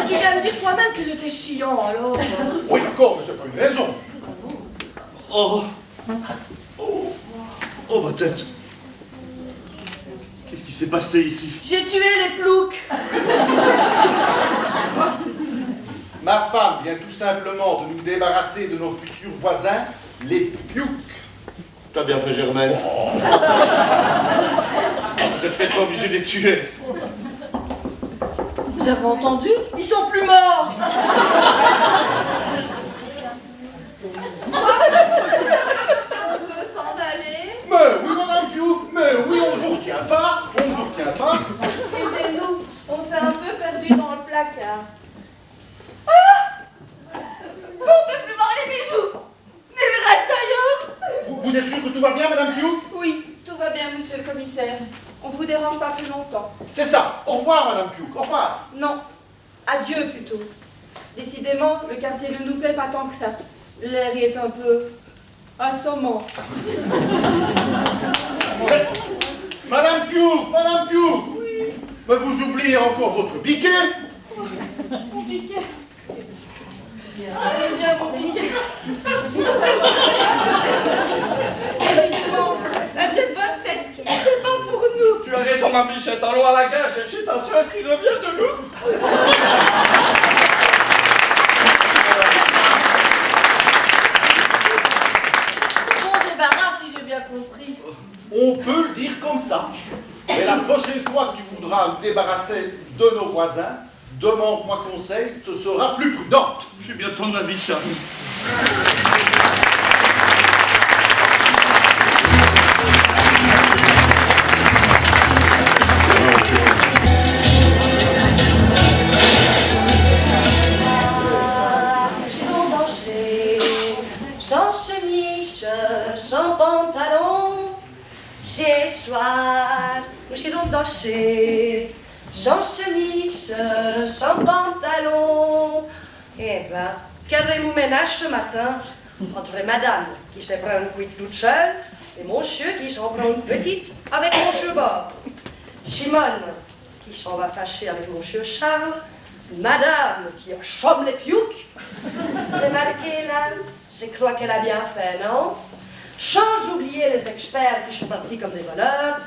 Tu viens de dire toi-même qu'ils étaient chiants, alors. Oui, d'accord, mais c'est pas une raison. Oh, ma tête. Qu'est-ce qui s'est passé ici? J'ai tué les ploucs. Ma femme vient tout simplement de nous débarrasser de nos futurs voisins, les pioux. T'as bien fait, Germaine. T'es peut-être pas obligé de les tuer. Vous avez entendu? Ils sont plus morts. On peut s'en aller. Mais oui, madame Pioux, mais oui, on ne vous retient pas, Excusez-nous, on s'est un peu perdu dans le placard. Ah! On peut plus voir les bijoux. Mais il reste ailleurs. Vous êtes sûr que tout va bien, madame Pioux? Oui, tout va bien, monsieur le commissaire. On vous dérange pas plus longtemps. C'est ça. Au revoir, madame Pioux, au revoir. Non, adieu plutôt. Décidément, le quartier ne nous plaît pas tant que ça. L'air y est un peu assommant. Madame Pioux, oui. Mais vous oubliez encore votre piquet. Mon piquet. Allez bien, mon piquet. Évidemment, la Jet 27, c'est pas pour nous. Tu as raison, ma bichette, allons à la gare chercher ta soeur qui revient de l'eau. Bon débarras, si j'ai bien compris. On peut le dire comme ça. Mais la prochaine fois que tu voudras te débarrasser de nos voisins, demande-moi conseil, ce sera plus prudent. J'ai bien ton avis, chat. Sans chemise, sans pantalon, chez soir, chez donc danser, sans chemise, sans pantalon. Eh ben, quel ménage ce matin entre les madames qui se prennent une cuite toute seule et monsieur qui s'en prend une petite avec monsieur Bob. Simone qui s'en va fâcher avec monsieur Charles, madame qui assomme les pioux. Remarquez là, je crois qu'elle a bien fait, non? Sans oublier les experts qui sont partis comme des voleurs,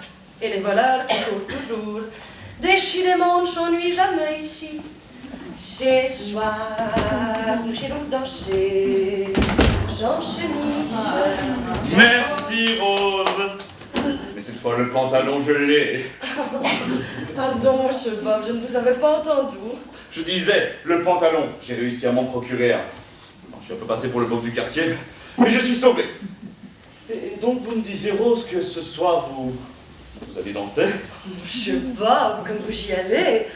et les voleurs qui courent toujours. Décidément, on ne s'ennuie jamais ici. Ce soir, nous irons danser, sans chemise. Merci, Rose. Mais cette fois, le pantalon, je l'ai. Pardon, monsieur Bob, je ne vous avais pas entendu. Je disais, le pantalon, j'ai réussi à m'en procurer un. Bon, je suis un peu passé pour le boss du quartier, mais je suis sauvé. Et donc, vous me disiez, Rose, que ce soir, vous Vous allez danser? Monsieur Bob, comme vous y allez.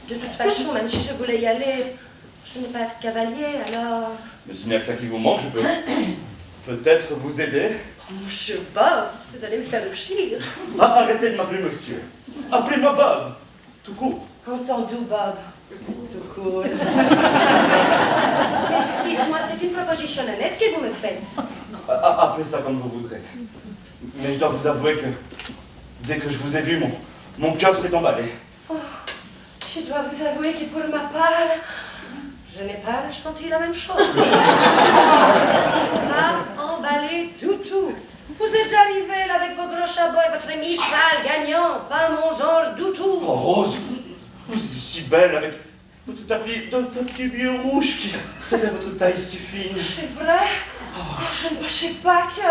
De toute façon, même si je voulais y aller, je n'ai pas de cavalier, alors... Mais ce n'est que ça qui vous manque, je peux peut-être vous aider. Monsieur Bob, vous allez me faire rire. Ah, arrêtez de m'appeler monsieur. Appelez-moi Bob. Tout court. Entendu, Bob. Tout cool. Mais dites-moi, c'est une proposition honnête que vous me faites. Appelez ça comme vous voudrez. Mais je dois vous avouer que dès que je vous ai vu, mon cœur s'est emballé. Oh, je dois vous avouer que pour ma part, je n'ai pas ressenti la même chose. Pas emballé du tout. Vous êtes arrivé là avec vos gros chabots et votre Mistral gagnant. Pas mon genre du tout. Oh, Rose, vous êtes si belle avec votre tapis vieux rouge qui c'est votre taille si fine. C'est vrai? Oh, je ne pensais pas que...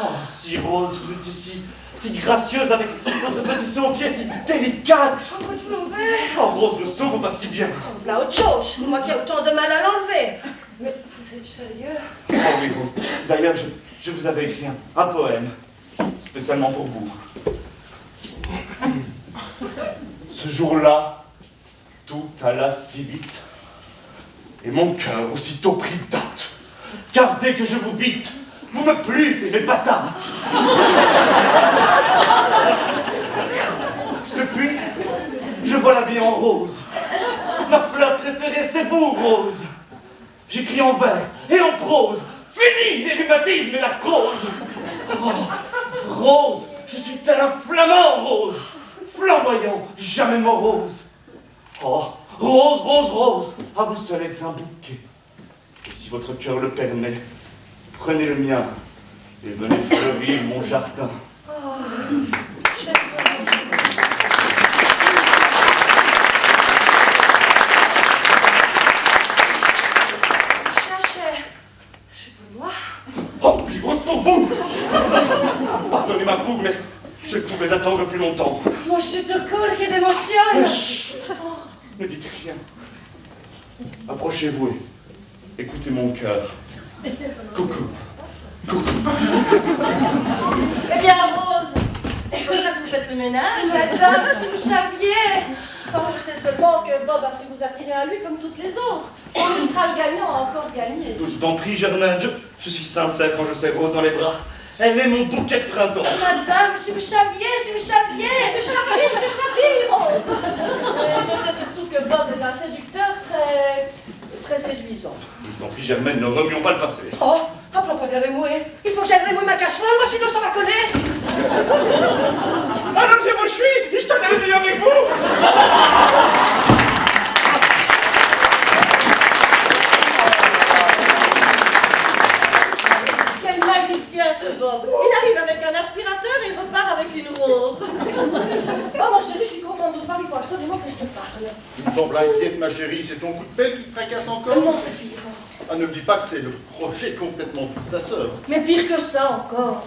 Oh, si Rose, vous étiez si gracieuse avec votre petit saut aux pieds si délicate. Vous trouvez? Oh, Rose, le saut vous va si bien. Voilà autre chose, moi qui ai autant de mal à l'enlever. Mais vous êtes sérieux? Oh oui, Rose. D'ailleurs, je vous avais écrit un poème, spécialement pour vous. Ce jour-là, tout alla si vite, et mon cœur aussitôt prit date. Car dès que je vous vite, vous me plûtes et les patates. Depuis, je vois la vie en rose. Ma fleur préférée, c'est vous, Rose. J'écris en vers et en prose. Fini les rhumatismes et l'arthrose. Oh, Rose, je suis tel un flamand, Rose. Flamboyant, jamais morose. Oh, Rose, Rose, Rose, à vous seul êtes un bouquet. Et si votre cœur le permet, prenez le mien et venez fleurir mon jardin. Oh, plus grosse pour vous! Pardonnez ma fougue, mais je ne pouvais attendre plus longtemps. Mon chute de coule qui d'émotion. Chut. Ne dites rien. Approchez-vous et écoutez mon cœur. Coucou. Coucou. Eh bien, Rose, c'est comme ça que vous faites le ménage? Madame, si vous saviez. Oh, je sais seulement que Bob a su vous attirer à lui comme toutes les autres. Le Mistral gagnant a encore gagné. Je t'en prie, Germaine, je suis sincère quand je serre Rose dans les bras. Elle est mon bouquet de printemps. Madame, si vous saviez, si vous saviez. Je chavire, Rose. Je sais surtout que Bob est un séducteur très séduisant. Je t'en prie, Germaine, ne remuons pas le passé. Oh, à propos de remouer, il faut que j'aille remouer ma casserole, moi sinon ça va coller. Alors, je suis, je t'en ai avec vous. Quel magicien ce Bob. Il arrive avec un aspirateur et il repart avec une rose. Oh mon chéri, je suis contente de te voir, il faut absolument que je te parle. Tu me sembles inquiète, ma chérie, c'est ton coup de pelle qui te tracasse encore? Non, c'est pire. Ah, ne me dis pas que c'est le projet complètement fou de ta sœur. Mais pire que ça encore.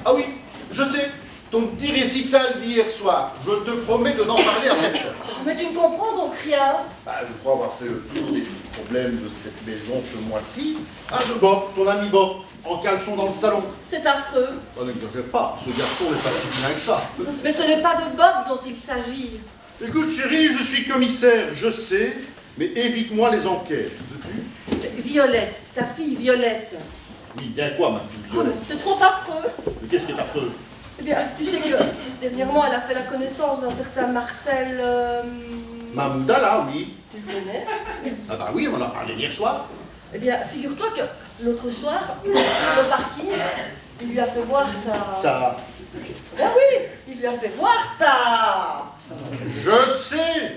Ah oui, je sais, ton petit récital d'hier soir, je te promets de n'en parler à personne. Oh, mais tu ne comprends donc rien. Bah, je crois avoir fait le tour des problèmes de cette maison ce mois-ci. Ah, de Bob, ton ami Bob, en caleçon dans le salon. C'est affreux. Oh, n'exagère pas, ce garçon n'est pas si bien que ça. Mais ce n'est pas de Bob dont il s'agit. Écoute, chérie, je suis commissaire, je sais, mais évite-moi les enquêtes, veux-tu? Violette, ta fille Violette. Oui, bien quoi, ma fille Oh, Violette? c'est trop affreux. Mais qu'est-ce qui est affreux? Eh bien, tu sais que dernièrement, elle a fait la connaissance d'un certain Marcel... Mamoudala, oui. Tu le connais? Ah bah oui, on en a parlé hier soir. Eh bien, figure-toi que l'autre soir, au parking, il lui a fait voir sa... Ça... Ah oui, il lui a fait voir ça. Je sais.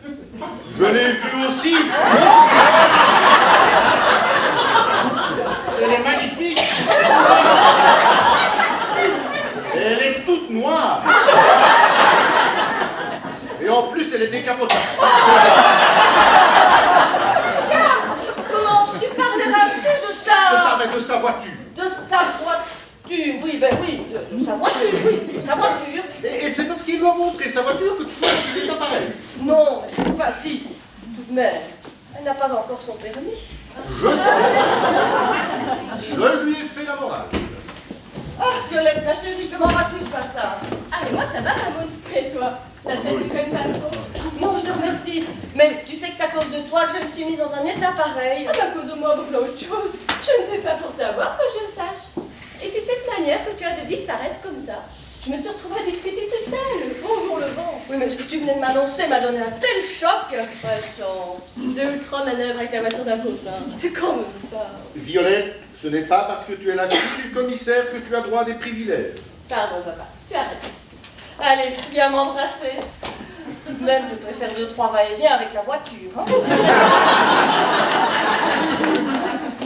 Je l'ai vu aussi. Elle est magnifique. Elle est toute noire. Et en plus, elle est décapotable. Comment tu parleras ainsi de ça? De ça, mais de sa voiture. De sa voiture, oui, ben oui, de sa voiture, oui, de sa voiture. Et c'est parce qu'il lui a montré sa voiture que tu vois qu'il est appareil. Non, enfin si, tout de même, elle n'a pas encore son permis. Je sais. Je lui ai fait la morale. Ah, Violette, ma chérie, comment vas-tu ce matin? mais moi ça va, Mamoun. Et toi, la tête est quand même pas trop. Non, je te remercie. Mais tu sais que c'est à cause de toi que je me suis mise dans un état pareil. Ah, bah, à cause de moi, donc là, autre chose. Je ne t'ai pas forcé à voir que je sache. Et puis cette manière que tu as de disparaître comme ça, je me suis retrouvée à discuter toute seule. Bonjour le vent. Oui, mais ce que tu venais de m'annoncer m'a donné un tel choc. Pas de chance. Deux ou trois manœuvres avec la voiture d'un copain. C'est quand même ça. Violette, ce n'est pas parce que tu es la fille du commissaire que tu as droit à des privilèges. Pardon, papa. Tu arrêtes. Allez, viens m'embrasser. Tout de même, je préfère 2-3 va-et-vient avec la voiture. Hein.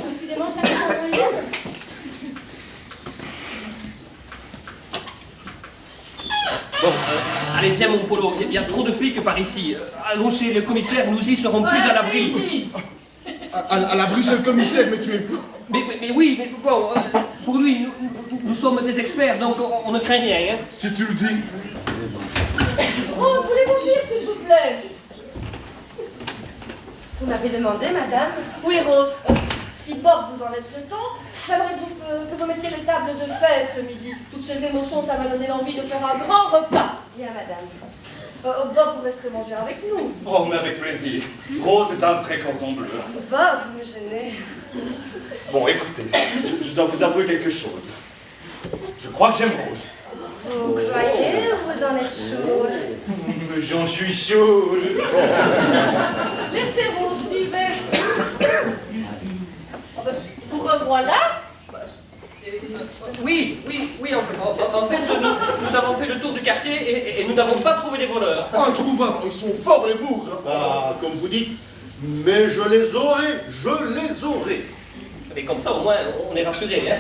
Décidément, je la fais dans les yeux. Bon, allez, viens mon Polo, il y a trop de flics par ici. Allons chez le commissaire, nous y serons plus à l'abri. À l'abri chez le commissaire, mais tu es fou. Mais oui, mais bon, pour lui, nous sommes des experts, donc on ne craint rien. Hein. Si tu le dis. Oh, voulez-vous venir, s'il vous plaît? Vous m'avez demandé, madame? Oui, Rose. Si Bob vous en laisse le temps, j'aimerais que vous mettiez les tables de fête ce midi. Toutes ces émotions, ça m'a donné l'envie de faire un grand repas. Bien, madame. Bob, vous resterez manger avec nous. Oh, mais avec plaisir. Rose est un vrai cordon bleu. Bob, vous me gênez. Bon, écoutez, je dois vous avouer quelque chose. Je crois que j'aime Rose. Vous croyez ou vous en êtes chaud? Mais j'en suis chaud. Laissez Rose, j'y vais. Oh, ben, vous revoilà. Oui, en fait, nous avons fait le tour du quartier et nous n'avons pas trouvé les voleurs. Introuvables, ils sont forts les bougres. Ah, comme vous dites, mais je les aurai. Mais comme ça, au moins, on est rassurés. Hein.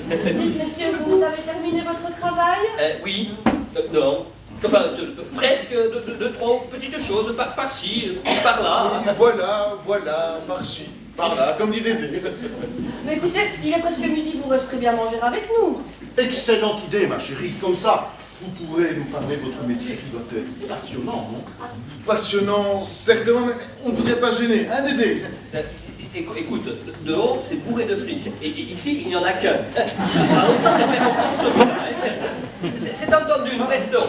Dites, messieurs, vous avez terminé votre travail? Oui, non. Enfin, presque de trois petites choses, par-ci, par-là. Voilà, par-ci, par-là, comme dit Dédé. Mais écoutez, il est presque midi, vous resterez bien manger avec nous. Excellente idée, ma chérie. Comme ça, vous pourrez nous parler de votre métier qui doit être passionnant, non? Passionnant, certainement, mais on ne voudrait pas gêner, hein, Dédé? Écoute, dehors, c'est bourré de flics. Et ici, il n'y en a qu'un. Alors, ça va faire longtemps ce moment, hein. C'est entendu, nous restons.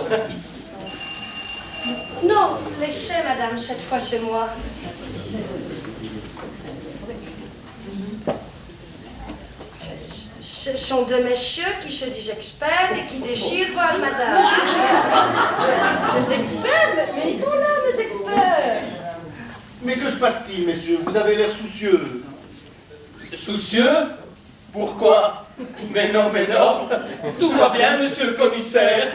Non, les chais, madame, chaque fois chez moi. Ce sont deux messieurs qui se disent experts et qui désirent voir madame. Les experts? Mais ils sont là, mes experts. Mais que se passe-t-il, messieurs? Vous avez l'air soucieux. Soucieux? Pourquoi? Mais non, tout va bien, monsieur le commissaire.